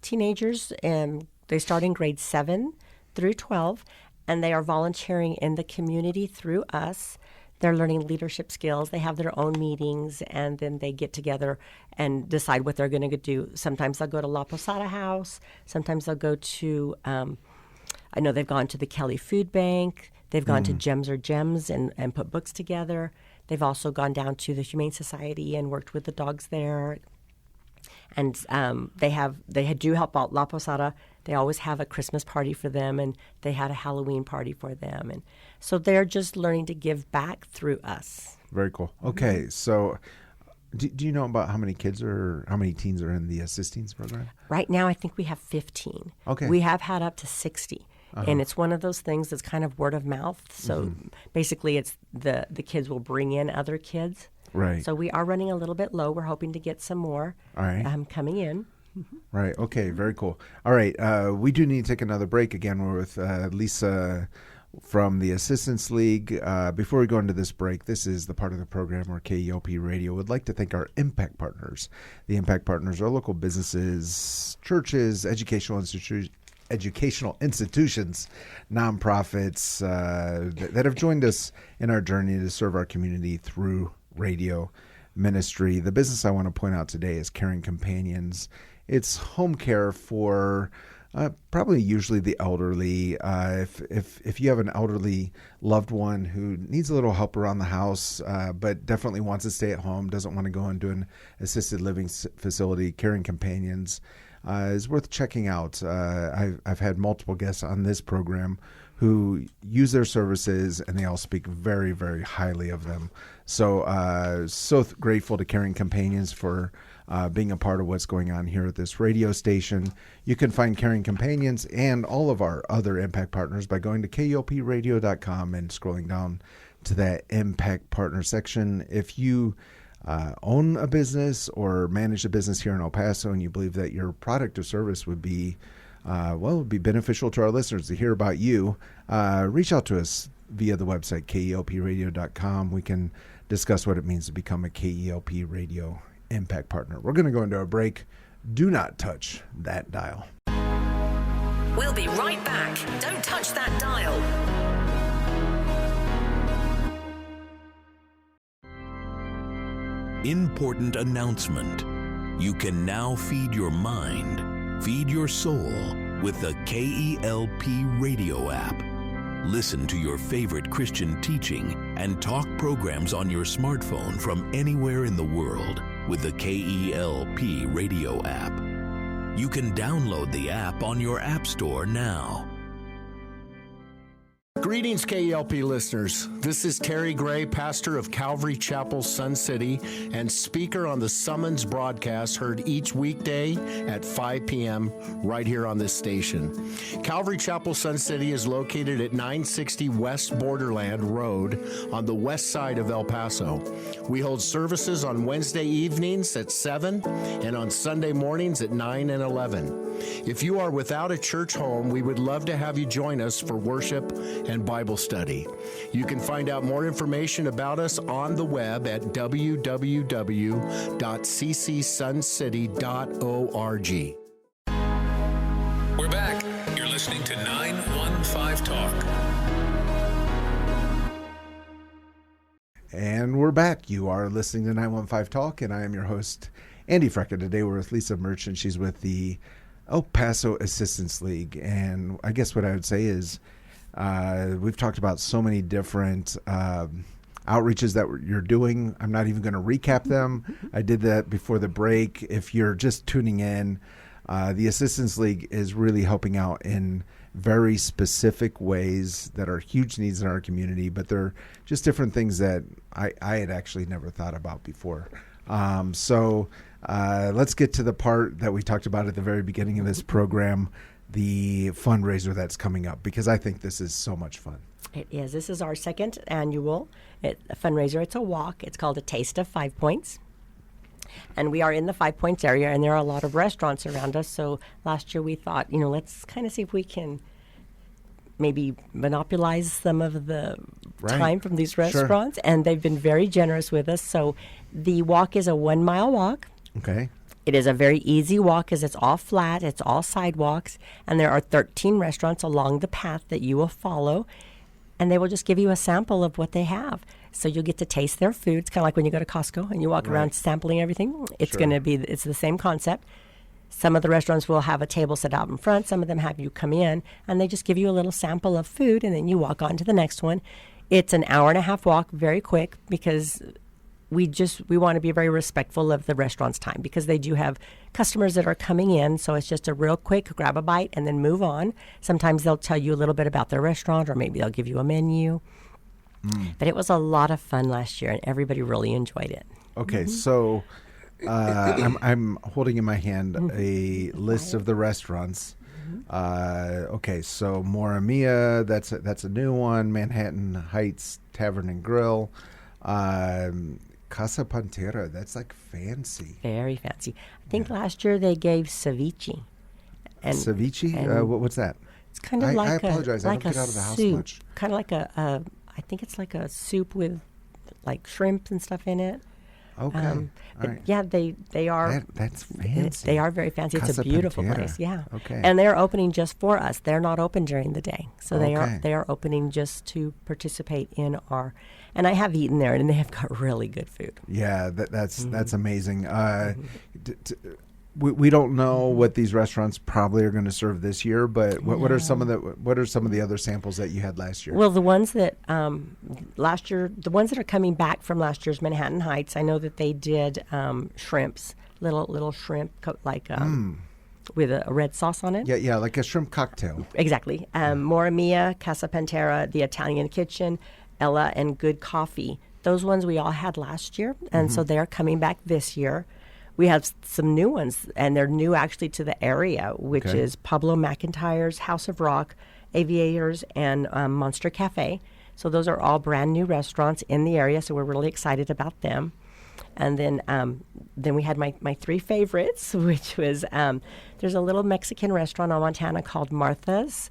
teenagers, and they start in grades 7 through 12, and they are volunteering in the community through us. They're learning leadership skills. They have their own meetings, and then they get together and decide what they're going to do. Sometimes they'll go to La Posada House. Sometimes they'll go to, I know they've gone to the Kelly Food Bank. They've gone to Gems or Gems and put books together. They've also gone down to the Humane Society and worked with the dogs there. And they do help out La Posada. They always have a Christmas party for them, and they had a Halloween party for them. And so they're just learning to give back through us. Very cool. Okay, so do you know about how many teens are in the Assist Teens program? Right now, I think we have 15. Okay. We have had up to 60. And it's one of those things that's kind of word of mouth. So basically, it's the kids will bring in other kids. Right. So we are running a little bit low. We're hoping to get some more coming in. Right. Okay. Very cool. All right. We do need to take another break. Again, we're with Lisa from the Assistance League. Before we go into this break, this is the part of the program where KELP Radio would like to thank our Impact Partners. The Impact Partners are local businesses, churches, educational institutions, nonprofits that have joined us in our journey to serve our community through radio ministry. The business I want to point out today is Caring Companions. It's home care for probably usually the elderly. If you have an elderly loved one who needs a little help around the house, but definitely wants to stay at home, doesn't want to go into an assisted living facility, Caring Companions is worth checking out. I've had multiple guests on this program who use their services, and they all speak very, very highly of them. So grateful to Caring Companions for being a part of what's going on here at this radio station. You can find Caring Companions and all of our other Impact Partners by going to KELPradio.com and scrolling down to that Impact Partner section. If you own a business or manage a business here in El Paso and you believe that your product or service would be would be beneficial to our listeners to hear about you, reach out to us via the website KELPradio.com. We can discuss what it means to become a KELP Radio Impact Partner. We're going to go into a break. Do not touch that dial. We'll be right back. Don't touch that dial. Important announcement. You can now feed your mind, feed your soul with the KELP radio app. Listen to your favorite Christian teaching and talk programs on your smartphone from anywhere in the world with the KELP radio app. You can download the app on your app store now. Greetings, KELP listeners. This is Terry Gray, pastor of Calvary Chapel, Sun City, and speaker on the Summons broadcast heard each weekday at 5 p.m. right here on this station. Calvary Chapel, Sun City is located at 960 West Borderland Road on the west side of El Paso. We hold services on Wednesday evenings at 7 and on Sunday mornings at 9 and 11. If you are without a church home, we would love to have you join us for worship and Bible study. You can find out more information about us on the web at www.ccsuncity.org. We're back. You're listening to 915 Talk. And we're back. You are listening to 915 Talk, and I am your host, Andy Frecka. Today we're with Lisa Merchant. She's with the El Paso Assistance League. And I guess what I would say is we've talked about so many different outreaches that you're doing. I'm not even going to recap them. I did that before the break. If you're just tuning in, the Assistance League is really helping out in very specific ways that are huge needs in our community, but they're just different things that I had actually never thought about before. So let's get to the part that we talked about at the very beginning of this program, the fundraiser that's coming up, because I think this is so much fun. It is. This is our second annual fundraiser. It's a walk. It's called A Taste of 5 Points. And we are in the 5 Points area, and there are a lot of restaurants around us. So last year we thought, let's kind of see if we can maybe monopolize some of the time from these restaurants. And they've been very generous with us. So the walk is a 1 mile walk. Okay. It is a very easy walk because it's all flat, it's all sidewalks, and there are 13 restaurants along the path that you will follow, and they will just give you a sample of what they have. So you'll get to taste their food. It's kind of like when you go to Costco and you walk around sampling everything. It's going to be, it's the same concept. Some of the restaurants will have a table set out in front. Some of them have you come in, and they just give you a little sample of food, and then you walk on to the next one. It's an hour-and-a-half walk, very quick, because we want to be very respectful of the restaurant's time, because they do have customers that are coming in. So it's just a real quick grab a bite and then move on. Sometimes they'll tell you a little bit about their restaurant, or maybe they'll give you a menu. But it was a lot of fun last year, and everybody really enjoyed it. Okay, so I'm holding in my hand a list of the restaurants. Okay, so Mora Mia, that's a new one. Manhattan Heights Tavern and Grill. Casa Pantera, that's like fancy. Very fancy. I think last year they gave ceviche. Ceviche? What's that? It's kind of like I apologize. I like don't a get out of the house soup. much. Kind of like I think it's like a soup with like shrimp and stuff in it. Okay. But right. yeah, they are. That's fancy. They are very fancy. It's Casa a beautiful Pantera. place. Yeah. Okay. And they're opening just for us. They're not open during the day, so Okay. they are opening just to participate in our. And I have eaten there, and they have got really good food. Yeah, that's amazing. We don't know what these restaurants probably are going to serve this year, but what are some of the other samples that you had last year? Well, the ones that last year, the ones that are coming back from last year's Manhattan Heights, I know that they did shrimps, little shrimp with a red sauce on it. Yeah, like a shrimp cocktail. Exactly. Mora Mia, Casa Pantera, the Italian Kitchen, Ella, and Good Coffee. Those ones we all had last year, and so they are coming back this year. We have some new ones, and they're new actually to the area, which is Pablo McIntyre's House of Rock, Aviators, and Monster Cafe. So those are all brand new restaurants in the area, so we're really excited about them. And then we had my three favorites, which was there's a little Mexican restaurant on Montana called Martha's,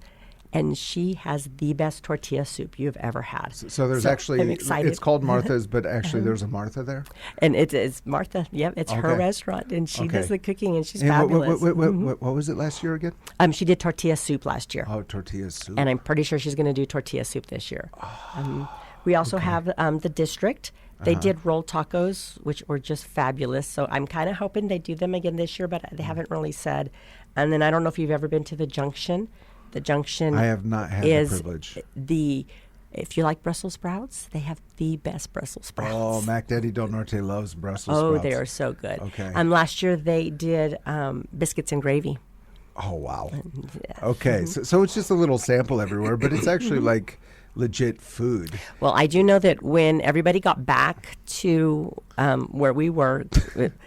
and she has the best tortilla soup you've ever had. So there's actually, I'm excited. it's called Martha's, but actually there's a Martha there? And it's Martha. Yep, it's her restaurant, and she does the cooking, and she's and fabulous. What was it last year again? She did tortilla soup last year. Oh, tortilla soup. And I'm pretty sure she's going to do tortilla soup this year. We also have the District. They did rolled tacos, which were just fabulous. So I'm kind of hoping they do them again this year, but they haven't really said. And then I don't know if you've ever been to the Junction. The Junction I have not had the privilege. If you like Brussels sprouts, they have the best Brussels sprouts. Oh, Mac Daddy Del Norte loves Brussels sprouts. Oh, they are so good. Okay. Last year they did biscuits and gravy. Oh, wow. Yeah. Okay, so it's just a little sample everywhere, but it's actually like legit food. Well, I do know that when everybody got back to where we were,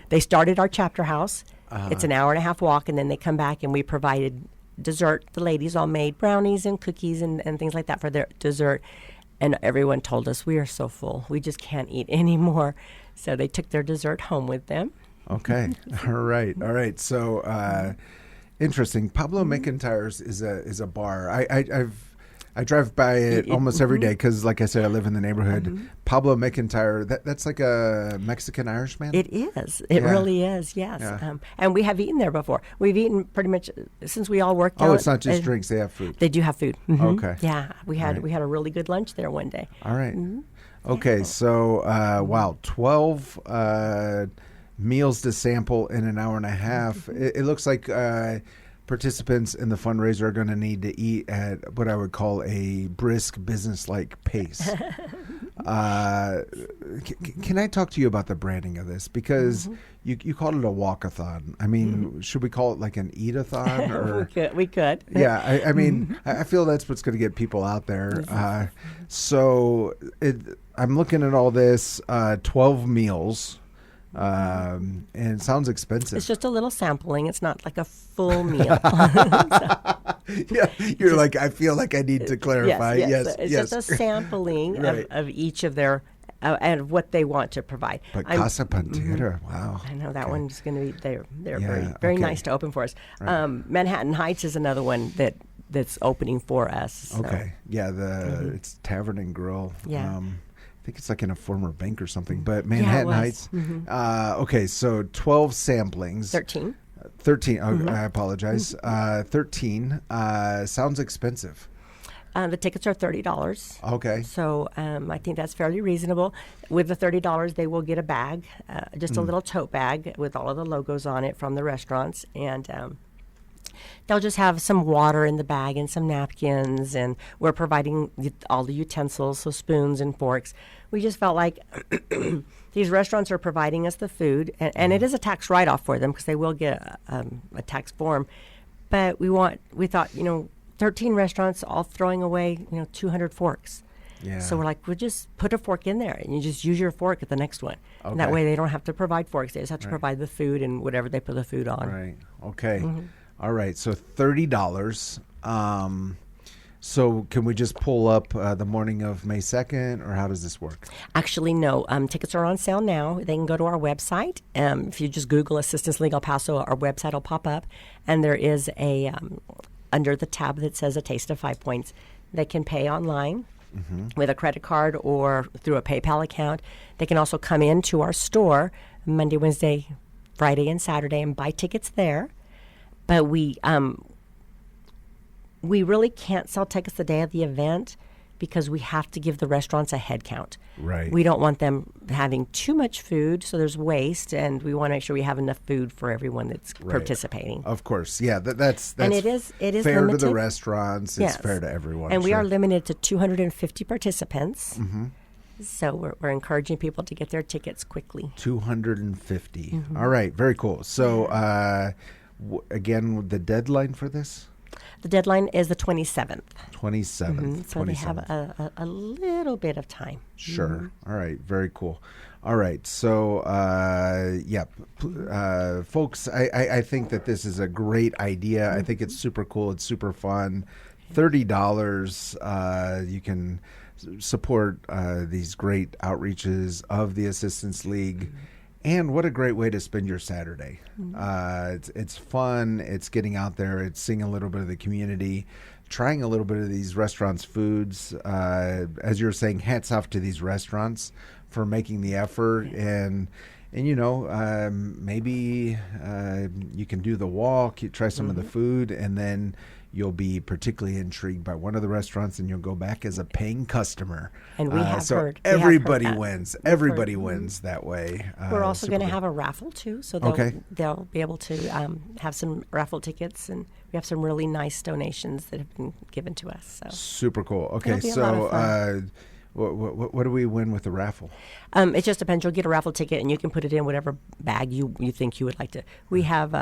they started our chapter house. It's an hour-and-a-half walk, and then they come back, and we provided dessert. The ladies all made brownies and cookies and things like that for their dessert. And everyone told us, we are so full. We just can't eat anymore. So they took their dessert home with them. Okay. All right. So interesting. Pablo McIntyre's is a bar. I drive by it almost every day because, like I said, I live in the neighborhood. Pablo McIntyre, that's like a Mexican-Irish man? It is. It really is, yes. Yeah. And we have eaten there before. We've eaten pretty much since we all worked out. Oh, it's not just drinks. They have food. They do have food. Okay. Yeah. We had a really good lunch there one day. All right. Okay, so, wow, 12 meals to sample in an hour and a half. It looks like participants in the fundraiser are going to need to eat at what I would call a brisk, business-like pace. Can I talk to you about the branding of this? Because you called it a walkathon. I mean, should we call it like an eat-a-thon? Or We could. Yeah, I mean, I feel that's what's going to get people out there. I'm looking at all this, 12 meals. And it sounds expensive. It's just a little sampling. It's not like a full meal. Yeah, you're like, I feel like I need to clarify. Yes, It's yes. just a sampling Right. of each of their and what they want to provide. But Casa Pantera, wow. I know that one's going to be they're Yeah, very okay. nice to open for us. Manhattan Heights is another one that's opening for us. So. Okay, yeah, it's Tavern and Grill. Yeah. I think it's like in a former bank or something. But Manhattan was. Mm-hmm. Heights. Okay, so 12 samplings. 13. 13. Oh, I apologize. 13 sounds expensive. The tickets are $30. Okay. So I think that's fairly reasonable. With the $30, they will get a bag, just a little tote bag with all of the logos on it from the restaurants. And they'll just have some water in the bag and some napkins. And we're providing all the utensils, so spoons and forks. We just felt like these restaurants are providing us the food. And it is a tax write-off for them because they will get a tax form. But we thought, 13 restaurants all throwing away, 200 forks. Yeah. So we're like, we'll just put a fork in there and you just use your fork at the next one. And that Okay. way they don't have to provide forks. They just have to provide the food and whatever they put the food on. Right. Okay. Mm-hmm. All right. So $30. So can we just pull up the morning of May 2nd, or how does this work? Actually, no. Tickets are on sale now. They can go to our website. If you just Google Assistance League El Paso, our website will pop up. And there is a, under the tab that says A Taste of 5 Points, they can pay online with a credit card or through a PayPal account. They can also come into our store Monday, Wednesday, Friday, and Saturday and buy tickets there. But we really can't sell tickets the day of the event because we have to give the restaurants a head count. Right. We don't want them having too much food, so there's waste, and we want to make sure we have enough food for everyone that's participating. Of course. Yeah, that's And it is fair limited. to the restaurants. It's Yes. fair to everyone. And we sure. are limited to 250 participants. So we're encouraging people to get their tickets quickly. 250. All right, very cool. So again, the deadline for this? The deadline is the 27th. 27th. So they have a little bit of time. Sure. All right. Very cool. All right. So, folks, I think that this is a great idea. I think it's super cool. It's super fun. $30. You can support these great outreaches of the Assistance League. And what a great way to spend your Saturday. It's fun. It's getting out there. It's seeing a little bit of the community, trying a little bit of these restaurants' foods. As you were saying, hats off to these restaurants for making the effort. And maybe you can do the walk, you try some of the food, and then you'll be particularly intrigued by one of the restaurants, and you'll go back as a paying customer. And we have so heard. We have everybody heard that. wins. We've Everybody heard. wins that way. We're also super going to good. have a raffle too, so Okay. they'll be able to have some raffle tickets, and we have some really nice donations that have been given to us. So Super cool. Okay, It'll be a lot of so fun. what do we win with the raffle? it just depends. You'll get a raffle ticket, and you can put it in whatever bag you think you would like to. We have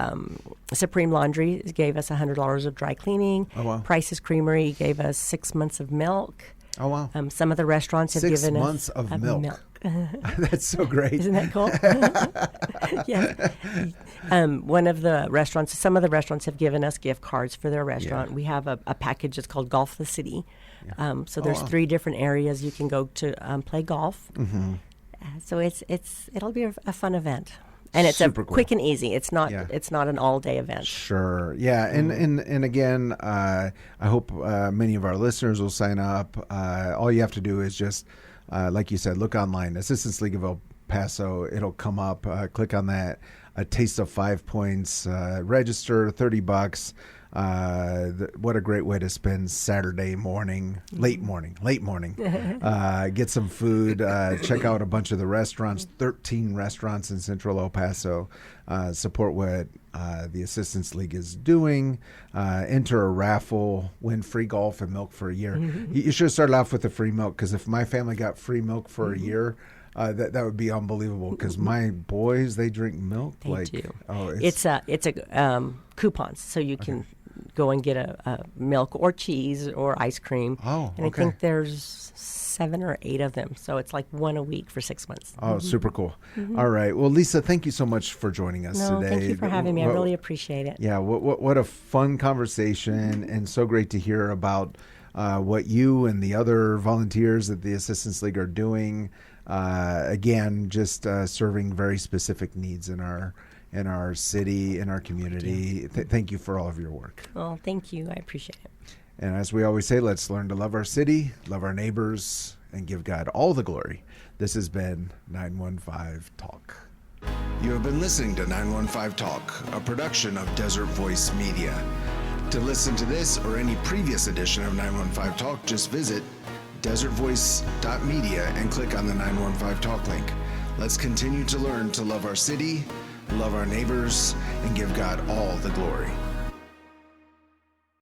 Supreme Laundry gave us $100 of dry cleaning. Oh, wow. Price's Creamery gave us 6 months of milk. Oh, wow. Some of the restaurants have 6 given months us of milk. That's so great. Isn't that cool? Yes. Some of the restaurants have given us gift cards for their restaurant. Yeah. We have a package that's called Golf the City. So there's wow. 3 different areas you can go to play golf. Mm-hmm. So it'll be a fun event, and it's Super cool. quick and easy. It's not Yeah. it's not an all day event. Sure. Yeah. And again, I hope many of our listeners will sign up. All you have to do is just, like you said, look online, Assistance League of El Paso. It'll come up. Click on that. A Taste of 5 Points. Register, $30. What a great way to spend Saturday morning, late morning. Get some food, check out a bunch of the restaurants, 13 restaurants in Central El Paso. Support what the Assistance League is doing. Enter a raffle, win free golf and milk for a year. You should have started off with the free milk, because if my family got free milk for a year, that would be unbelievable, because my boys, they drink milk. They do. Oh, It's a coupons, so you can go and get a milk or cheese or ice cream. Oh, and okay. I think there's 7 or 8 of them. So it's like one a week for 6 months. Oh, super cool. All right. Well, Lisa, thank you so much for joining us No, today. thank you for having me. I really appreciate it. Yeah, what a fun conversation, and so great to hear about what you and the other volunteers at the Assistance League are doing. Again, just serving very specific needs in our city, in our community. Thank you for all of your work. Well, thank you. I appreciate it. And as we always say, let's learn to love our city, love our neighbors, and give God all the glory. This has been 915 Talk. You have been listening to 915 Talk, a production of Desert Voice Media. To listen to this or any previous edition of 915 Talk, just visit desertvoice.media and click on the 915 Talk link. Let's continue to learn to love our city, love our neighbors, and give God all the glory.